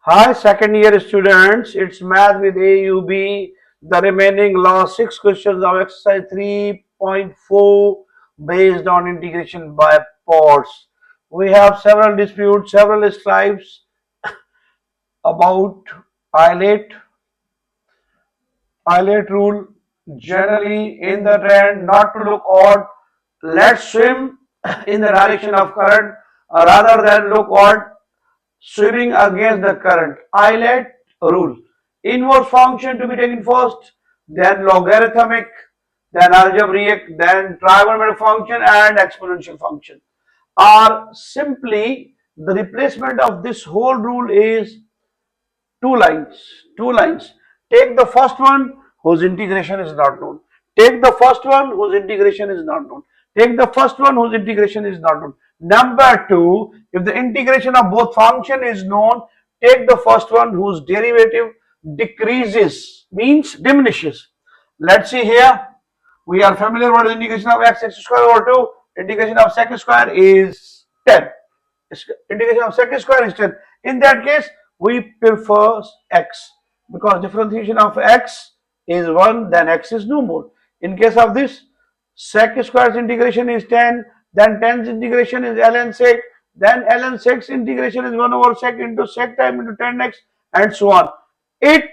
Hi, second year students. It's math with AUB. The remaining last 6 questions of exercise 3.4 based on integration by parts. We have several disputes, several scribes about eyelet, eyelet rule. Generally, in the trend, not to look odd. Let's swim in the direction of current rather than look odd. Swimming against the current. Eyelet rule. Inverse function to be taken first, then logarithmic, then algebraic, then trigonometric function and exponential function. Are simply the replacement of this whole rule is two lines. Two lines. Take the first one whose integration is not known. Take the first one whose integration is not known. Take the first one whose integration is not known. Number two, if the integration of both function is known, take the first one whose derivative decreases, means diminishes. Let's see here. We are familiar with the integration of x square over 2. Integration of sec square is 10. Integration of sec square is 10. In that case, we prefer x because differentiation of x is 1, then x is no more. In case of this, sec square's integration is 10, then 10's integration is ln sec, then ln sec's integration is 1 over sec into sec time into 10x and so on. It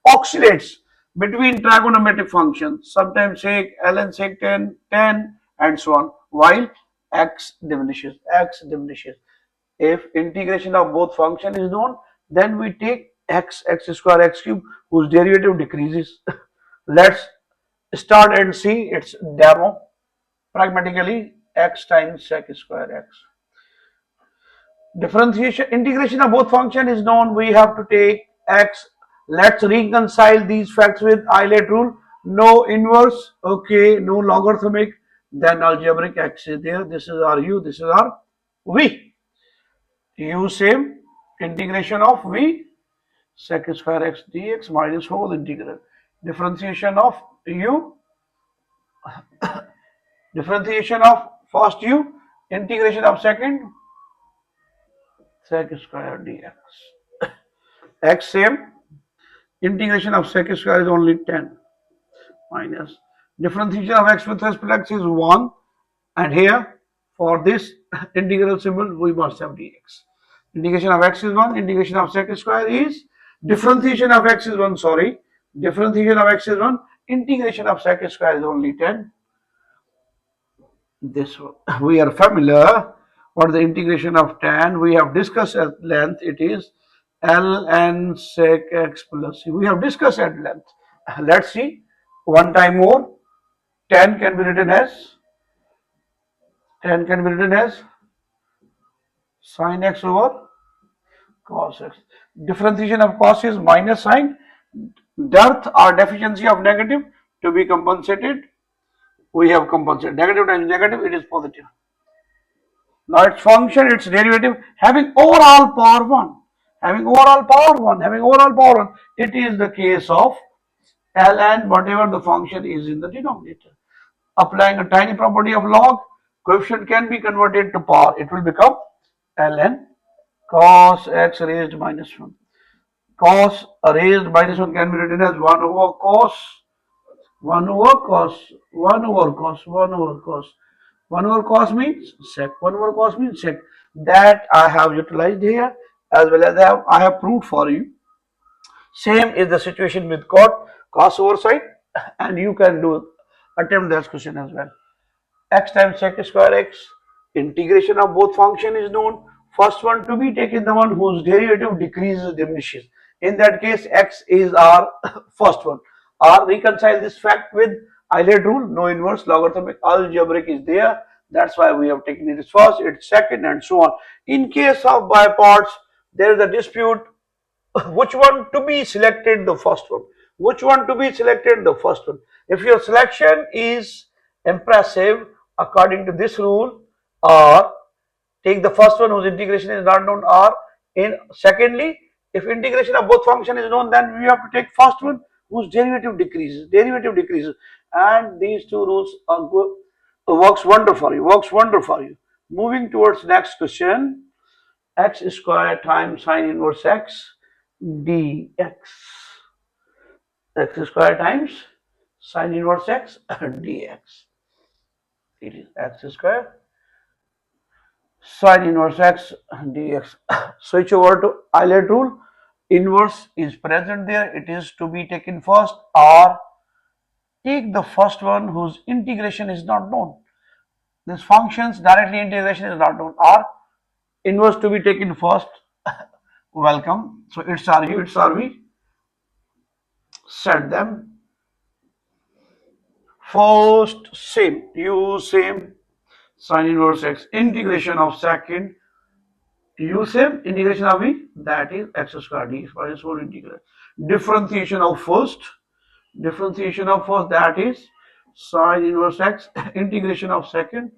oscillates between trigonometric functions, sometimes sec, ln sec 10, 10 and so on, while x diminishes, If integration of both function is known, then we take x square, x cube, whose derivative decreases. Let's start and see its demo. Pragmatically, x times sec square x. Differentiation, integration of both function is known. We have to take x. Let's reconcile these facts with Eyelet rule. No inverse, okay, no logarithmic, then algebraic x is there. This is our u, this is our v. U same, integration of v, sec square x dx minus whole integral. Differentiation of u, differentiation of first u, integration of second, sec square dx. X same, integration of sec square is only 10 minus differentiation of x with respect to x is 1, and here for this integral symbol we must have dx. Integration of x is 1, integration of sec square is, differentiation of x is 1, sorry, differentiation of x is 1, integration of sec square is only 10. This we are familiar. What is the integration of tan? We have discussed at length. It is ln sec x plus c. We have discussed at length. Let's see one time more. Tan can be written as sin x over cos x. Differentiation of cos is minus sign. Dearth or deficiency of negative to be compensated. We have compensated. Negative times negative, it is positive. Now its function, its derivative, having overall power 1. Having overall power 1. It is the case of ln whatever the function is in the denominator. Applying a tiny property of log, coefficient can be converted to power. It will become ln cos x raised minus 1. Cos raised minus 1 can be written as 1 over cos 1 over cos means sec. 1 over cos means sec. That I have utilized here, as well as I have proved for you. Same is the situation with cos over sine, and you can attempt this question as well. X times sec square x, integration of both function is known. First one to be taken, the one whose derivative decreases, diminishes. In that case, x is our first one. Or reconcile this fact with Eyelet rule, no inverse, logarithmic, algebraic is there. That's why we have taken it as first, it's second, and so on. In case of by parts, there is a dispute which one to be selected, the first one. Which one to be selected, the first one. If your selection is impressive according to this rule, or take the first one whose integration is not known, or in secondly, if integration of both function is known, then we have to take first one whose derivative decreases, and these two rules are good, works wonder for you. Moving towards next question, x square times sine inverse x. dx. X square times sine inverse x dx. It is x square sine inverse x dx. Switch over to Euler rule. Inverse is present there. It is to be taken first, or take the first one whose integration is not known. This function's directly integration is not known, or inverse to be taken first. Welcome. So it's RU, it's RV. Set them first, same, use same, sine inverse x, integration of second, use same, integration of v, that is x square d minus whole integral. Differentiation of first, that is sine inverse x, integration of second,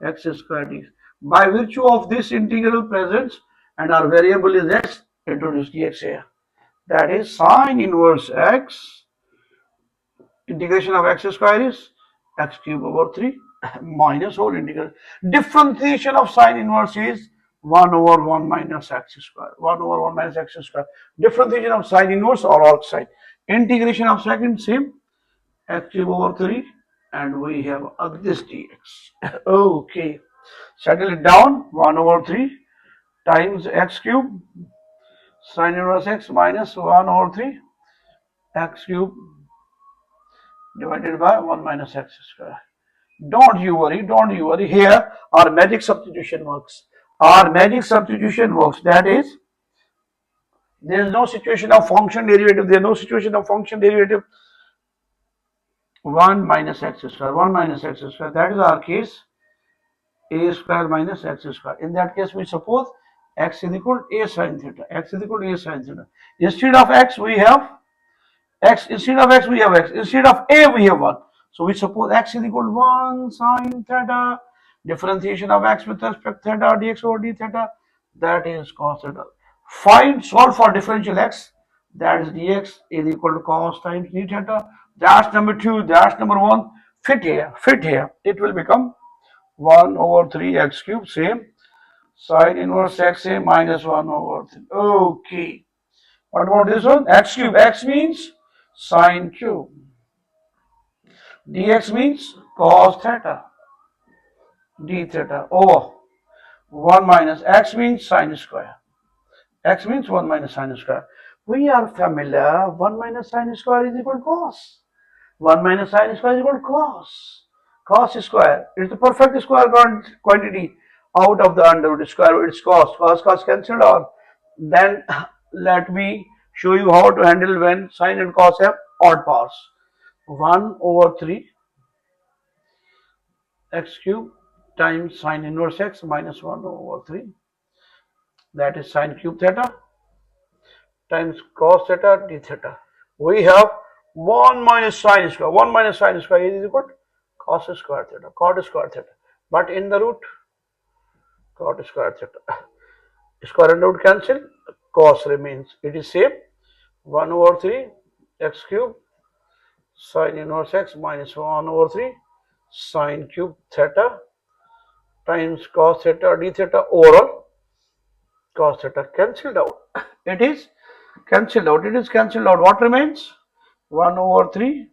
x square d. By virtue of this integral presence and our variable is x, introduce dx here. That is sine inverse x, integration of x square is x cube over 3 minus whole integral. Differentiation of sine inverse is 1 over 1 minus x square. 1 over 1 minus x square. Differentiation of sine inverse or outside. Integration of second, same, x cube over 3, and we have this dx. Okay. Settle it down. 1 over 3 times x cube sine inverse x minus 1 over 3 x cube divided by 1 minus x square. Don't you worry. Here our magic substitution works. That is, there is no situation of function derivative. 1 minus x square. That is our case. A square minus x square. In that case, we suppose x is equal to a sine theta. Instead of x, we have x. Instead of a, we have 1. So we suppose x is equal to 1 sine theta. Differentiation of x with respect to theta dx over d theta, that is cos theta. Solve for differential x, that is dx is equal to cos times d theta. That's number 2. That's number 1. Fit here. It will become 1 over 3 x cube, same, sine inverse x a minus 1 over 3. Okay. What about this one? X cube. X means sine cube. Dx means cos theta. D theta over 1 minus x means sine square. X means 1 minus sine square. We are familiar. 1 minus sine square is equal to cos. 1 minus sine square is equal to cos. Cos square is the perfect square quantity out of the under root square root. It's cos. Cos cancelled out. Then let me show you how to handle when sine and cos have odd powers. 1 over 3 x cube times sine inverse x minus 1 over 3, that is sine cube theta times cos theta d theta. We have 1 minus sine square. 1 minus sine square is equal to cos square theta, cot square theta. But in the root, cot square theta. Square and root cancel, cos remains. It is same. 1 over 3 x cube sine inverse x minus 1 over 3 sine cube theta times cos theta d theta overall. Cos theta cancelled out. It is cancelled out. What remains? 1 over 3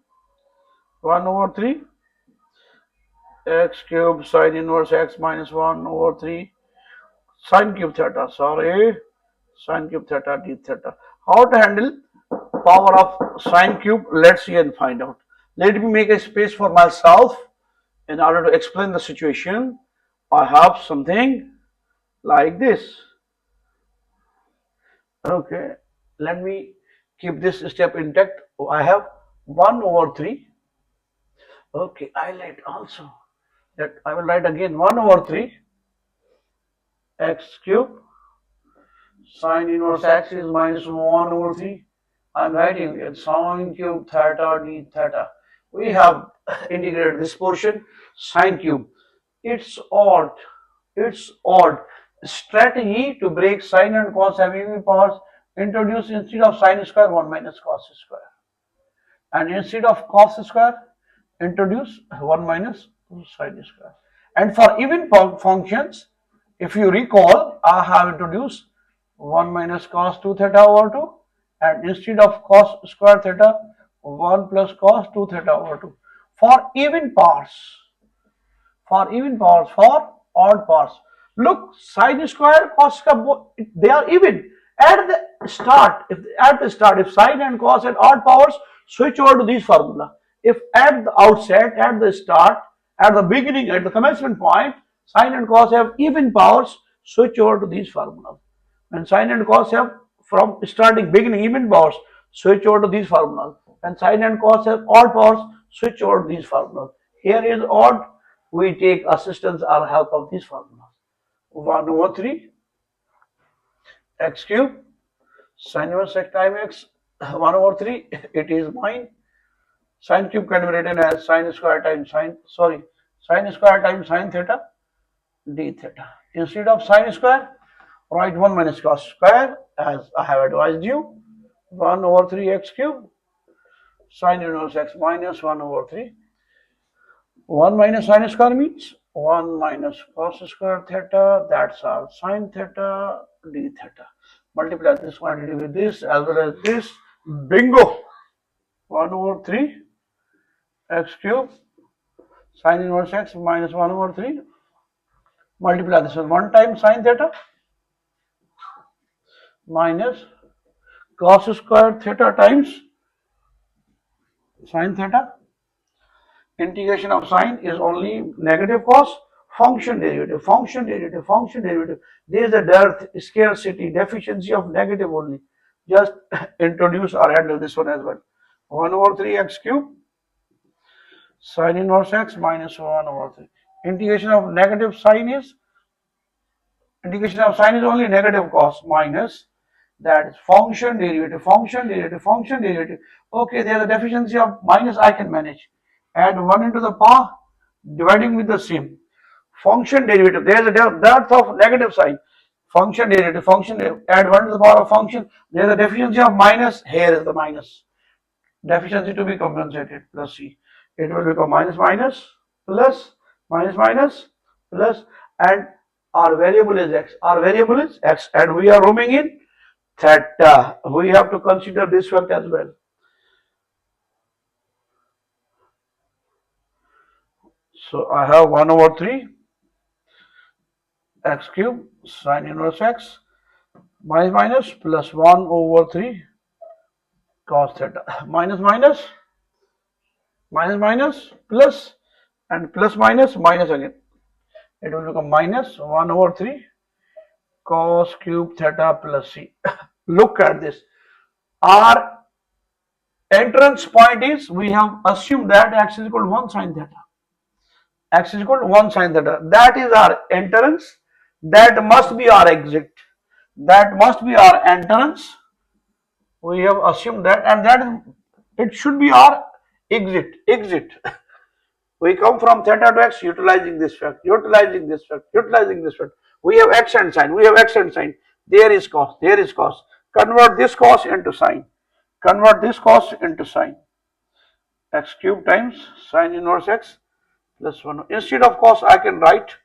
x cube sine inverse x minus 1 over 3 sine cube theta. Sine cube theta d theta. How to handle power of sine cube? Let's see and find out. Let me make a space for myself in order to explain the situation. I have something like this. Okay, let me keep this step intact. I have 1 over 3. Okay, I write also that I will write again 1 over 3 x cube sine inverse x is minus 1 over 3. I am writing it sine cube theta d theta. We have integrated this portion, sine cube. It's odd. Strategy to break sine and cos having powers. Introduce instead of sine square 1 minus cos square, and instead of cos square introduce 1 minus sine square. And for even functions, if you recall, I have introduced 1 minus cos 2 theta over 2 and instead of cos square theta, 1 plus cos 2 theta over 2. For even parts, for odd parts. Look, sine square, cos square, they are even. At the start, if sine and cos had odd powers, switch over to this formula. If at the outset, at the start, at the beginning, at the commencement point, sine and cos have even powers, switch over to these formulas. When sine and cos have from starting beginning even powers, switch over to these formulas. When sine and cos have odd powers, switch over to these formulas. Here is odd, we take assistance or help of these formulas. 1 over 3 x cube sine inverse x times x 1 over 3, it is mine. Sine cube can be written as sine square times sine theta d theta. Instead of sine square, write 1 minus cos square as I have advised you. 1 over 3 x cube sine inverse x minus 1 over 3. 1 minus sine square means 1 minus cos square theta, that's our sine theta d theta. Multiply this quantity with this as well as this. Bingo! 1 over 3 x cube sine inverse x minus 1 over 3. Multiply this with 1 times sine theta minus cos square theta times sine theta. Integration of sine is only negative cos, function derivative. There is a dearth, scarcity, deficiency of negative only. Just introduce or handle this one as well. 1 over 3 x cube sine inverse x minus 1 over 3. Integration of sine is only negative cos minus that is function derivative. Okay, there is a deficiency of minus, I can manage. Add 1 into the power, dividing with the same. Function derivative, there is a dearth of negative sign. Function derivative, add 1 to the power of function, there is a deficiency of minus, here is the minus. Deficiency to be compensated, plus c. It will become minus, plus, plus, and our variable is x. And we are roaming in theta. We have to consider this fact as well. So I have 1 over 3 x cube sine inverse x minus plus 1 over 3 cos theta minus plus and plus minus again. It will become minus 1 over 3 cos cube theta plus c. Look at this. Our entrance point is, we have assumed that x is equal to 1 sin theta. That is our entrance. That must be our exit. That must be our entrance. We have assumed that, and it should be our exit. We come from theta to x utilizing this fact. We have x and sine. There is cos. Convert this cos into sine. X cube times sine inverse x plus 1. Instead of cos, I can write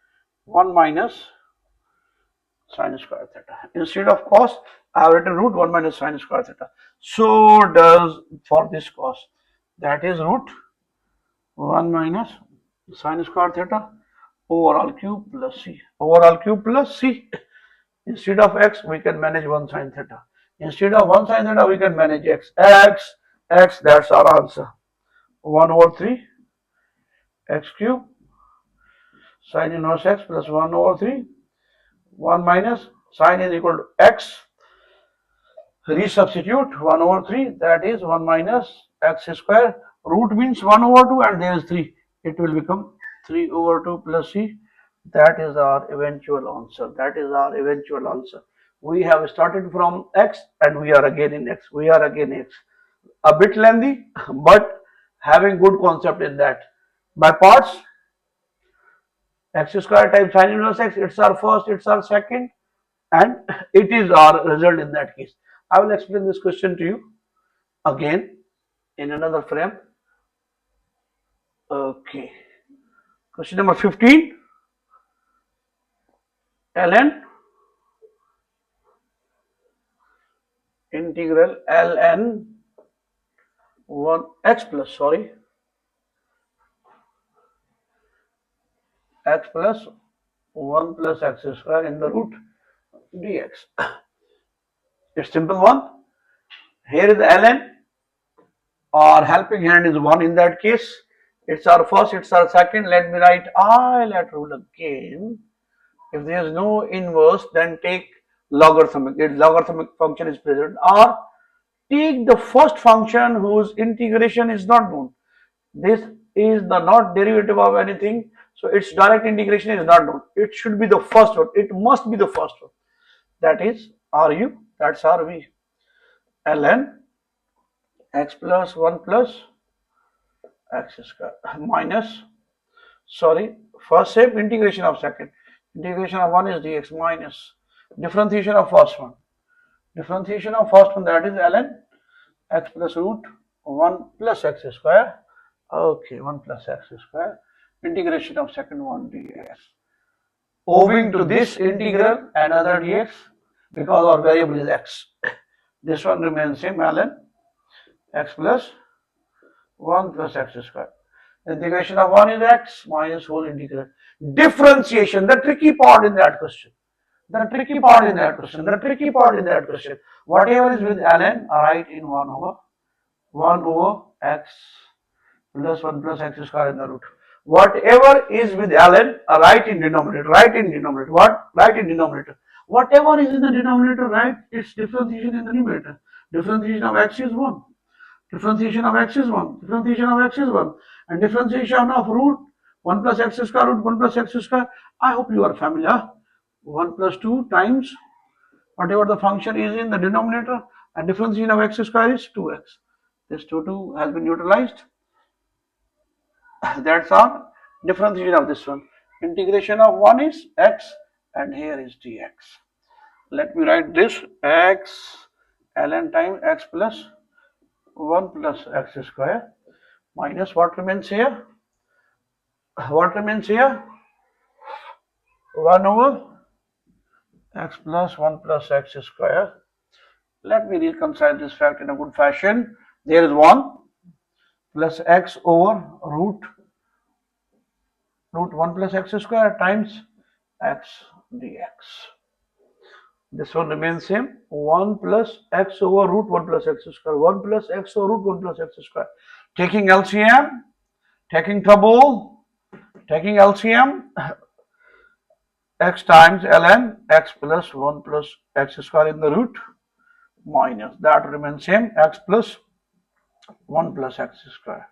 1 minus sine square theta. Instead of cos, I have written root 1 minus sine square theta. So does for this cos. That is root 1 minus sine square theta overall cube plus c. Instead of x, we can manage 1 sine theta. We can manage x. That's our answer. 1 over 3 x cube sine inverse x plus 1 over 3. 1 minus sine is equal to x. Resubstitute 1 over 3, that is 1 minus x square. Root means 1 over 2 and there is 3. It will become 3 over 2 plus c. That is our eventual answer. We have started from x and we are again in x. A bit lengthy, but having good concept in that. By parts, x square times sine inverse x, it's our first, it's our second, and it is our result in that case. I will explain this question to you again in another frame. Okay. Question number 15. ln integral ln 1 x plus x plus 1 plus x square in the root dx. It's simple one. Here is the ln. Our helping hand is 1 in that case. It's our first, it's our second. Let me write Euler rule again. If there is no inverse, then take logarithmic. Its logarithmic function is present. Or take the first function whose integration is not known. This is the not derivative of anything, so its direct integration is not known. It should be the first one. It must be the first one. That is Ru. That's Rv. Ln x plus 1 plus x square minus, first step integration of second. Integration of 1 is dx minus differentiation of first one. Differentiation of first one, that is ln x plus root 1 plus x square. Okay, 1 plus x square. Integration of second one dx. Owing to this integral, another dx, because our variable is x. This one remains same, ln x plus 1 plus x square. Integration of 1 is x minus whole integral. Differentiation, the tricky part in that question. The tricky part in that question. Whatever is with ln, write in 1 over x plus 1 plus x square in the root. Whatever is with ln, write in denominator. What? Write in denominator. Whatever is in the denominator, write its differentiation in the numerator. Differentiation of x is 1. Differentiation of x is 1. And differentiation of root 1 plus x square, root 1 plus x square. I hope you are familiar. 1 plus 2 times whatever the function is in the denominator, and differentiation of x square is 2x. This 2 has been neutralized. That's our differentiation of this one. Integration of 1 is x, and here is dx. Let me write this: x ln times x plus 1 plus x square minus what remains here? 1 over x plus 1 plus x square. Let me reconcile this fact in a good fashion. There is 1 plus x over root 1 plus x square times x dx. This one remains same. 1 plus x over root 1 plus x square. 1 plus x over root 1 plus x square. Taking LCM, taking trouble, taking LCM, x times ln x plus 1 plus x square in the root minus, that remains same, x plus 1 plus x square.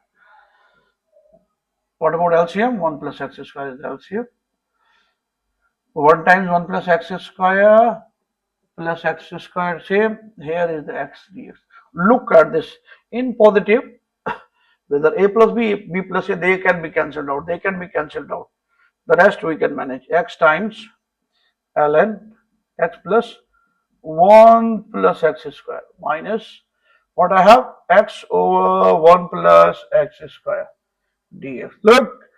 What about LCM? 1 plus x square is LCM. 1 times 1 plus x square plus x square, same. Here is the x dx. Look at this. In positive, whether a plus b, b plus a, they can be cancelled out. The rest we can manage. X times ln x plus 1 plus x square minus what I have, x over 1 plus x square dx. Look,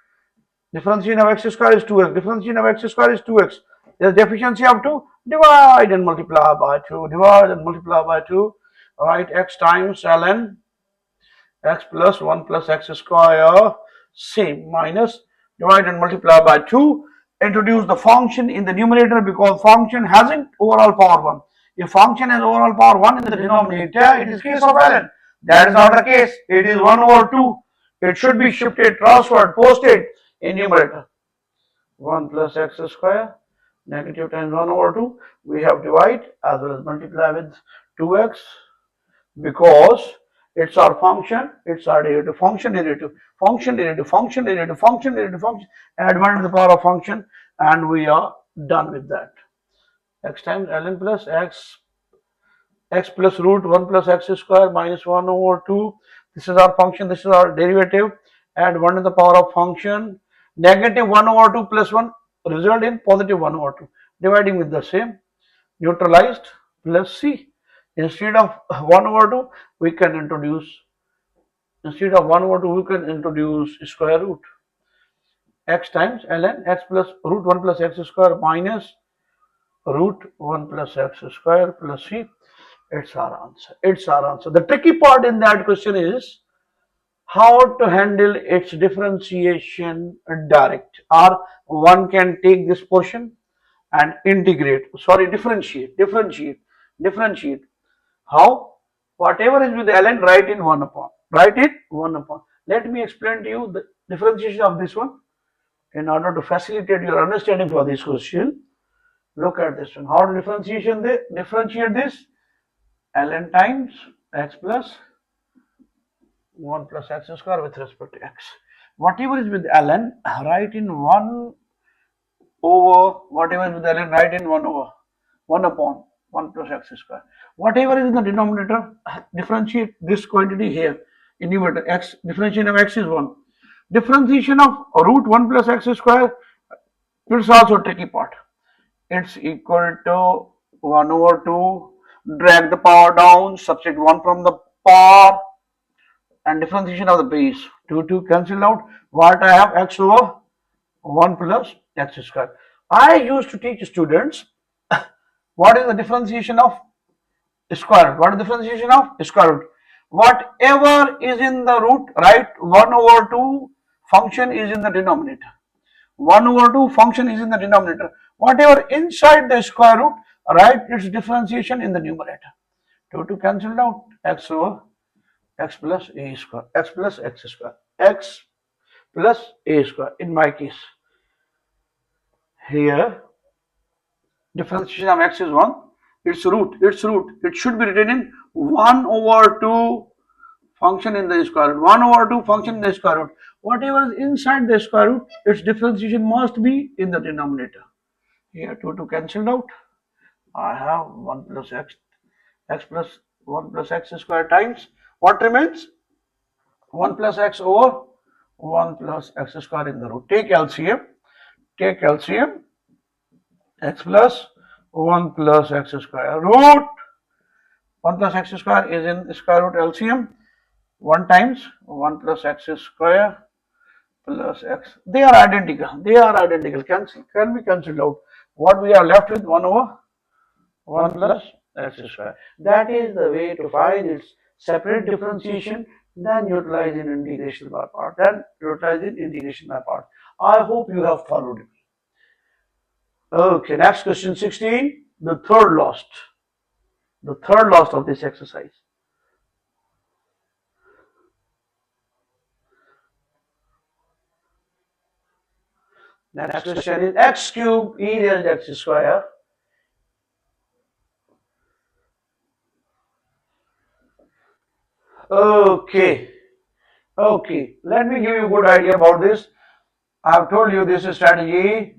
differentiation of x square is 2x. There's deficiency of 2. Divide and multiply by 2. Alright, x times ln x plus 1 plus x square, same, minus divide and multiply by 2. Introduce the function in the numerator because function hasn't overall power 1. If function has overall power 1 in the denominator, it is case of ln. That is not the case. It is 1 over 2. It should be shifted, transferred, posted in numerator. 1 plus x square, negative times 1 over 2. We have divide as well as multiply with 2x because it's our function, it's our derivative, function, add 1 to the power of function, and we are done with that. X times ln plus x plus root 1 plus x square minus 1 over 2. This is our function, this is our derivative. Add 1 to the power of function. Negative 1 over 2 plus 1 result in positive 1 over 2. Dividing with the same. Neutralized plus c. Instead of 1 over 2, we can introduce square root. X times ln x plus root 1 plus x square minus root 1 plus x square plus c. It's our answer. It's our answer. The tricky part in that question is how to handle its differentiation direct, or one can take this portion and integrate, sorry, differentiate. How? Whatever is with ln, write in 1 upon, let me explain to you the differentiation of this one in order to facilitate your understanding for this question. Look at this one. How to differentiate this? Ln times x plus 1 plus x square with respect to x. Whatever is with ln, write in 1 over, whatever is with ln, write in 1 over 1 upon 1 plus x square. Whatever is in the denominator, differentiate this quantity here in numerator. X, differentiation of x is 1. Differentiation of root 1 plus x square, it's also a tricky part. It's equal to 1 over 2, drag the power down, subtract 1 from the power, and differentiation of the base. 2 cancel out. What I have? X over 1 plus x square. I used to teach students what is the differentiation of square root. What is the differentiation of square root? Whatever is in the root, right? 1 over 2 function is in the denominator. 1 over 2 function is in the denominator. Whatever inside the square root, write its differentiation in the numerator. 2 cancelled out. X over x plus a square, x plus x square, x plus a square. In my case, here differentiation of x is 1. Its root. It should be written in 1 over 2 function in the square root. 1 over 2 function in the square root. Whatever is inside the square root, its differentiation must be in the denominator. Here 2 cancelled out. I have 1 plus x plus 1 plus x square times, what remains? 1 plus x over 1 plus x square in the root. Take LCM. X plus 1 plus x square root 1 plus x square is in square root LCM. 1 times 1 plus x square plus x. They are identical. Can be cancelled out. What we are left with? 1 over 1 plus x square. That is the way to find its separate differentiation, then utilize in integration by part. I hope you have followed me. Okay, next question 16. The third last of this exercise. Next question is x cube e raised x square. Okay, let me give you a good idea about this. I have told you this strategy.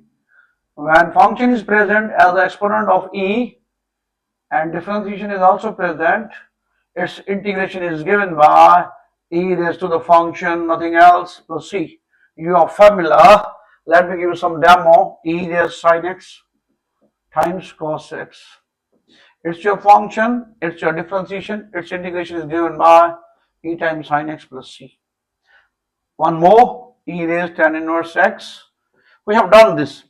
When function is present as the exponent of e and differentiation is also present, its integration is given by e raised to the function, nothing else, plus c. You are familiar. Let me give you some demo. E raised sin x times cos x. It's your function, it's your differentiation, its integration is given by e times sin x plus c. One more, e raised tan inverse x. We have done this.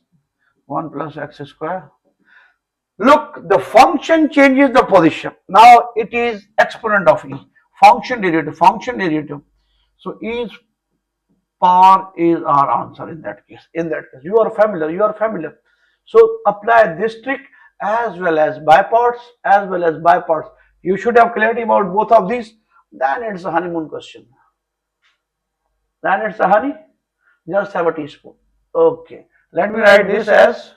1 plus x square. Look, the function changes the position. Now it is exponent of e. Function derivative. So e's power is our answer in that case. You are familiar. So apply this trick as well as by parts. You should have clarity about both of these. Then it's a honeymoon question. Just have a teaspoon. Okay. Let me write this as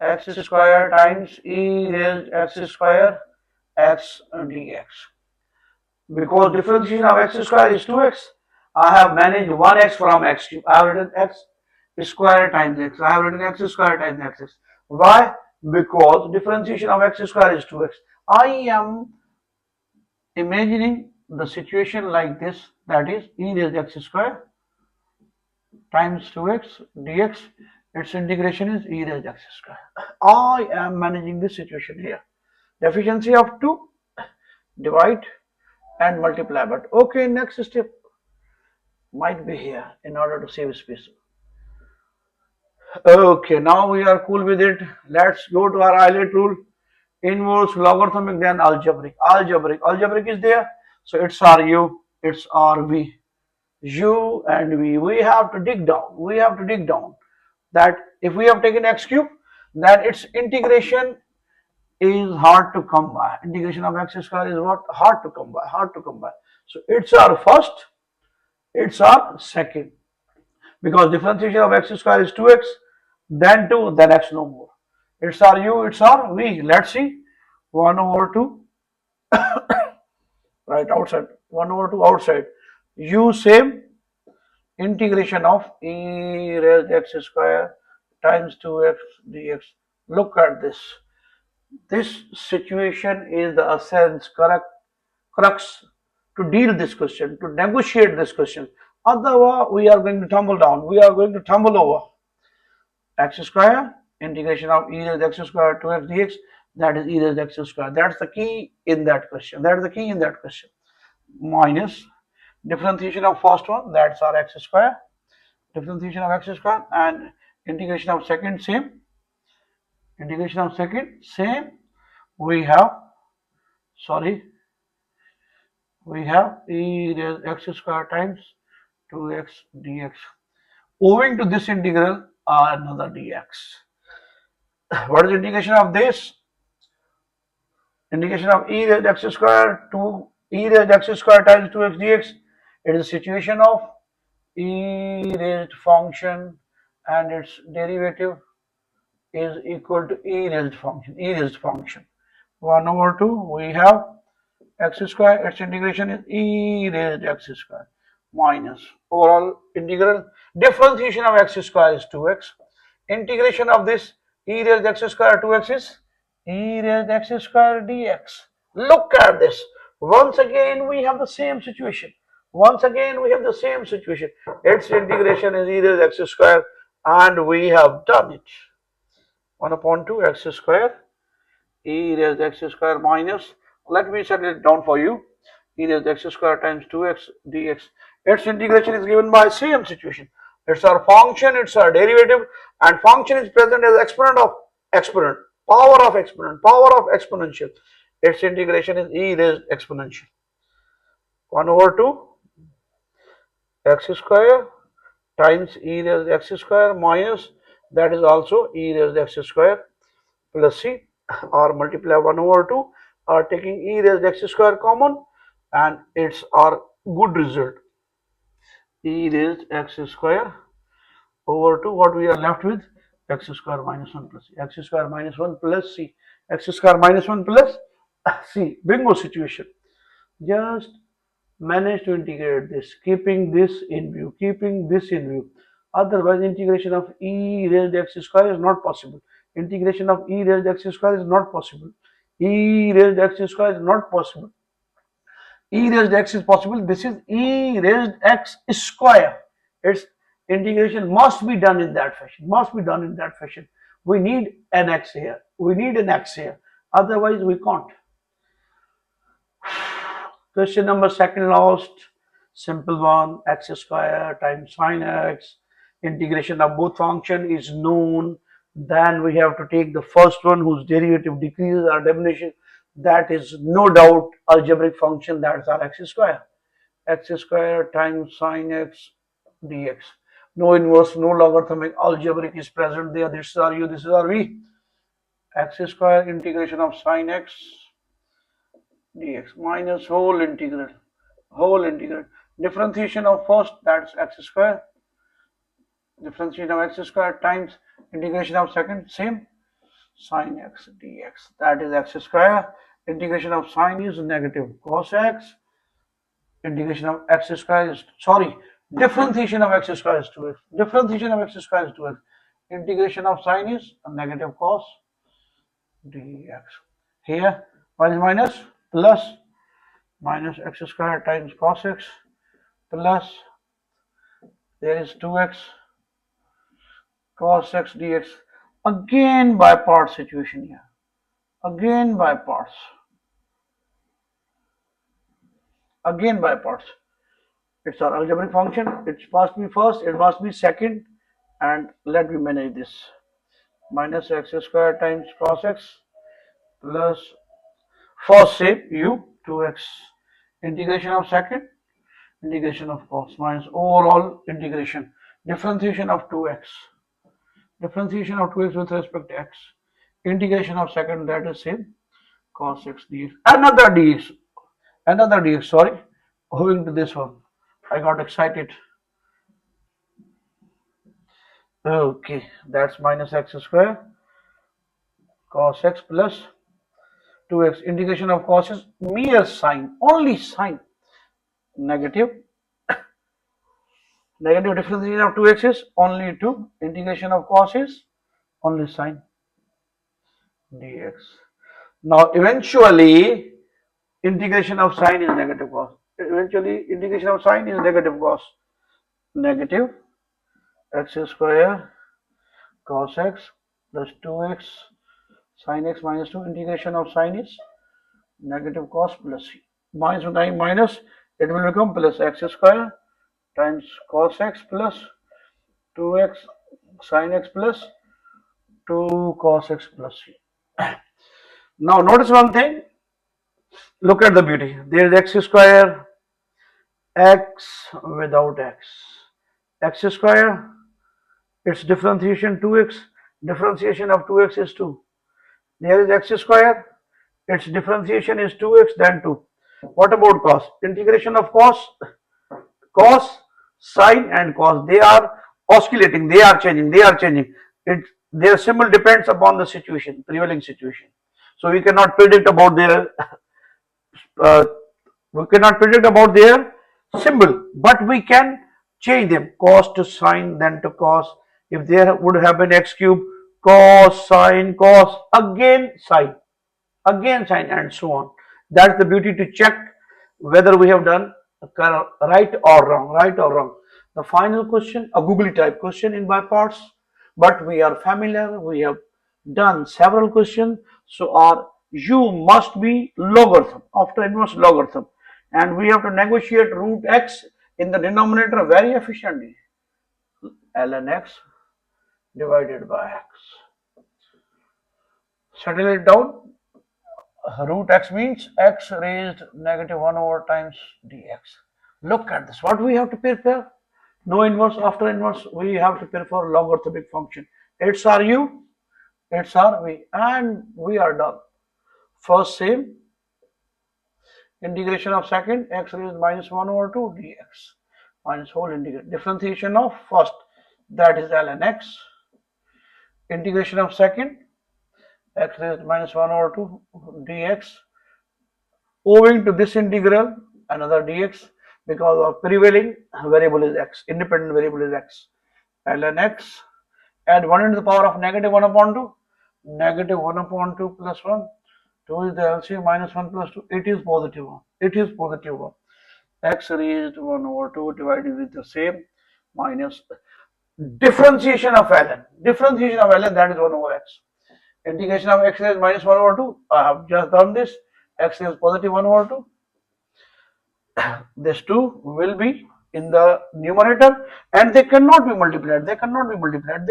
x square times e raised x square x dx. Because differentiation of x square is 2x, I have managed 1x from x cube. I have written x square times x. Why? Because differentiation of x square is 2x. I am imagining the situation like this, that is e raised x square times 2x dx. Its integration is e raised x square. I am managing this situation here. The efficiency of 2, divide and multiply. But okay, next step might be here in order to save space. Okay, now we are cool with it. Let's go to our highlight rule. Inverse, logarithmic, then algebraic. Algebraic is there. So it's RU, it's RV. U and V. We have to dig down. We have to dig down. That if we have taken x cube, then its integration is hard to come by. Integration of x square is what? Hard to come by. Hard to come by. So it's our first, it's our second. Because differentiation of x square is 2x, then 2, then x no more. It's our u, it's our v. Let's see. 1 over 2, right outside. 1 over 2 outside. U same. Integration of e raised x square times 2x dx. Look at this. This situation is the essence, correct crux to deal this question, to negotiate this question. Otherwise, we are going to tumble down. We are going to tumble over. X square, integration of e raised x square 2x dx, that is e raised x square. That's the key in that question. That is the key in that question. Minus differentiation of first one, that's our x square. Differentiation of x square and integration of second, same. Integration of second, same. We have, we have e raised x square times 2x dx. Owing to this integral, another dx. What is integration of this? Integration of e raised x square to e raised x square times 2x dx. It is a situation of e raised function and its derivative is equal to e raised function. 1 over 2, we have x square, its integration is e raised x square minus overall integral. Differentiation of x square is 2x. Integration of this e raised x square 2x is e raised x square dx. Look at this. Once again, we have the same situation. Its integration is e raised x square and we have done it. 1 upon 2 x square e raised x square minus, let me set it down for you, e raised x square times 2x dx. Its integration is given by same situation. It's our function, it's our derivative, and function is present as exponent of exponent, power of exponential. Its integration is e raised exponential. 1 over 2 x square times e raised x square minus, that is also e raised x square plus c, or multiply 1 over 2 or taking e raised x square common, and it's our good result. E raised x square over 2, what we are left with? X square minus 1 plus c. X square minus 1 plus c. X square minus 1 plus c. Bingo situation. Just manage to integrate this, keeping this in view. Otherwise, integration of e raised x square is not possible. E raised x square is not possible. E raised x is possible. This is e raised x square. Its integration must be done in that fashion. We need an x here. Otherwise, we can't. Question number second lost. Simple one. X square times sine x. Integration of both function is known. Then we have to take the first one whose derivative decreases our definition. That is no doubt algebraic function. That's our x square. X square times sine x dx. No inverse, no logarithmic. Algebraic is present there. This is our u, this is our v. X square integration of sine x dx minus whole integral. Differentiation of first, that's x square. Differentiation of x square times integration of second, same, sine x dx. That is x square. Integration of sine is negative cos x. Integration of x square is, differentiation of x square is 2x. Integration of sine is a negative cos dx. Here, what is minus? Plus, minus x square times cos x plus, there is 2x cos x dx. Again by parts situation here. It's our algebraic function. It must be first, it must be second, and let me manage this. Minus x square times cos x plus first shape u 2x integration of second integration of cos minus overall integration differentiation of 2x with respect to x integration of second, that is same, cos x dx, another dx, sorry, owing to this one I got excited. Okay, that's minus x square cos x plus 2x integration of cos is mere sign, only sign, negative differentiation of 2x is only 2, integration of cos is only sine dx. Now eventually integration of sine is negative cos. Eventually integration of sine is negative cos. Negative x square cos x plus 2x sine x minus 2 integration of sine is negative cos plus c. Minus times minus, it will become plus x square times cos x plus 2x sine x plus 2 cos x plus c. Now notice one thing, look at the beauty. There is x square, x without x square, its differentiation 2x, differentiation of 2x is 2. There is x square, its differentiation is 2x then 2. What about cos? Integration of cos, sine and cos, they are oscillating, they are changing. Their symbol depends upon the situation, prevailing situation. So we cannot predict about their uh, symbol, but we can change them, cos to sine then to cos. If there would have been x cube, cos, sine, cos, again sine, and so on. That's the beauty, to check whether we have done right or wrong. The final question, a googly type question in by parts, but we are familiar, we have done several questions, so our u must be logarithm after inverse logarithm, and we have to negotiate root x in the denominator very efficiently, ln x divided by x. Settle it down. Root x means x raised negative 1 over times dx. Look at this. What we have to prepare? No inverse, after inverse, we have to prepare logarithmic function. It's our u, it's our v, and we are done. First same, integration of second, x raised minus 1 over 2 dx, minus whole integration. Differentiation of first, that is ln x. Integration of second, x raised minus 1 over 2 dx. Owing to this integral, another dx, because our prevailing variable is x, independent variable is x, ln x, add 1 into the power of negative 1 upon 2, negative 1 upon 2 plus 1, 2 is the LCM, minus 1 plus 2, it is positive 1, x raised 1 over 2 divided with the same, minus differentiation of ln, that is 1 over x, integration of x raised minus 1 over 2, I have just done this, x is positive 1 over 2, this 2 will be in the numerator and they cannot be multiplied, they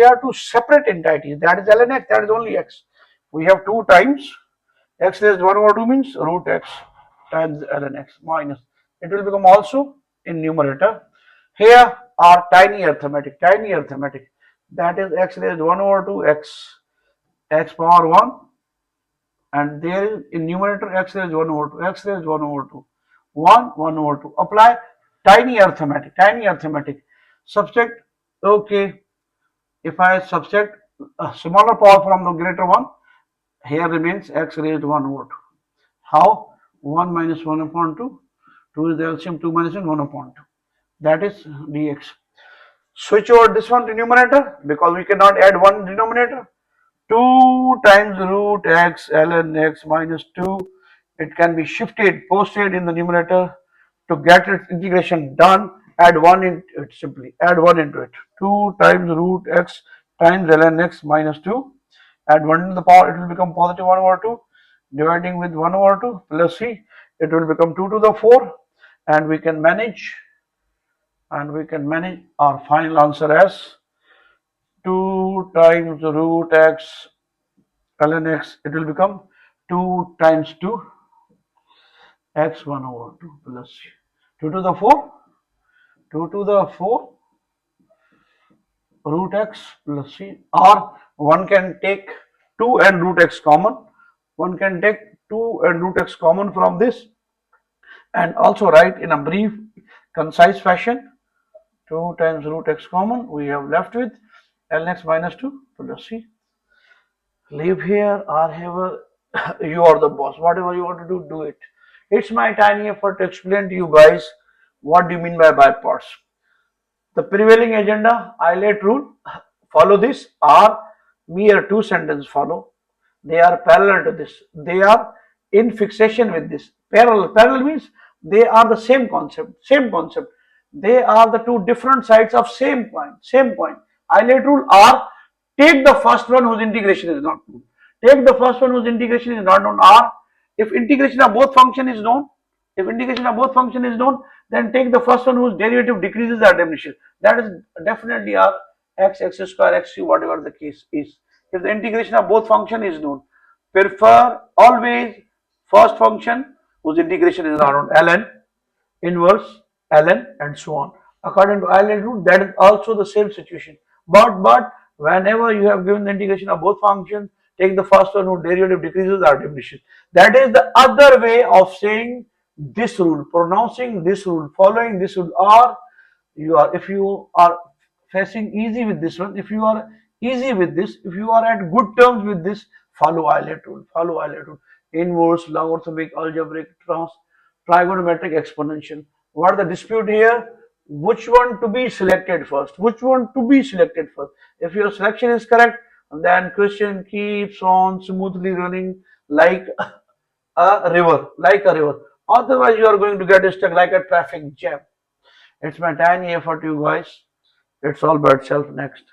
are two separate entities, that is ln x, that is only x. We have 2 times x raised 1 over 2 means root x times ln x, minus, it will become also in numerator. Here are tiny arithmetic, that is x raised 1 over 2 x power 1, and there is in numerator x raised 1 over 2, 1 over 2. Apply tiny arithmetic. Subtract, okay, if I subtract a smaller power from the greater one, here remains x raised 1 over 2. How? 1 minus 1 upon 2, 2 is the LCM, 2 minus 1 upon 2. That is dx. Switch over this one to numerator because we cannot add one denominator. 2 times root x ln x minus 2, it can be posted in the numerator. To get its integration done, add 1 into it, simply add 1 into it. 2 times root x times ln x minus 2, add 1 to the power, it will become positive 1 over 2, dividing with 1 over 2 plus c, it will become 2 to the 4, and we can manage our final answer as 2 times root x ln x, it will become 2 times 2 x 1 over 2 plus 2 to the 4, 2 to the 4 root x plus c, or one can take 2 and root x common. One can take 2 and root x common from this and also write in a brief, concise fashion 2 times root x common. We have left with ln minus 2 plus c. Leave here or have you are the boss. Whatever you want to do, do it. It's my tiny effort to explain to you guys what do you mean by parts. The prevailing agenda, highlight rule, follow this, or mere two sentences follow. They are parallel to this. They are in fixation with this. Parallel means they are the same concept. Same concept. They are the two different sides of same coin. Same coin. Highlight rule, or take the first one whose integration is not known. Take the first one whose integration is not known, or if integration of both function is known, if integration of both function is known, then take the first one whose derivative decreases our diminishes. That is definitely our x square, x cube, whatever the case is. If the integration of both function is known, prefer always first function whose integration is not known, ln, inverse, ln, and so on. According to Euler's rule, that is also the same situation. But whenever you have given the integration of both functions, take the first one whose derivative decreases or diminishes. That is the other way of saying this rule, pronouncing this rule, following this rule, or you are, if you are facing easy with this one, if you are easy with this, if you are at good terms with this, follow Euler rule, follow Euler rule. Inverse, logarithmic, algebraic, trigonometric, exponential. What is the dispute here? Which one to be selected first? Which one to be selected first? If your selection is correct, then question keeps on smoothly running like a river, like a river. Otherwise, you are going to get stuck like a traffic jam. It's my tiny effort, you guys. It's all by itself. Next.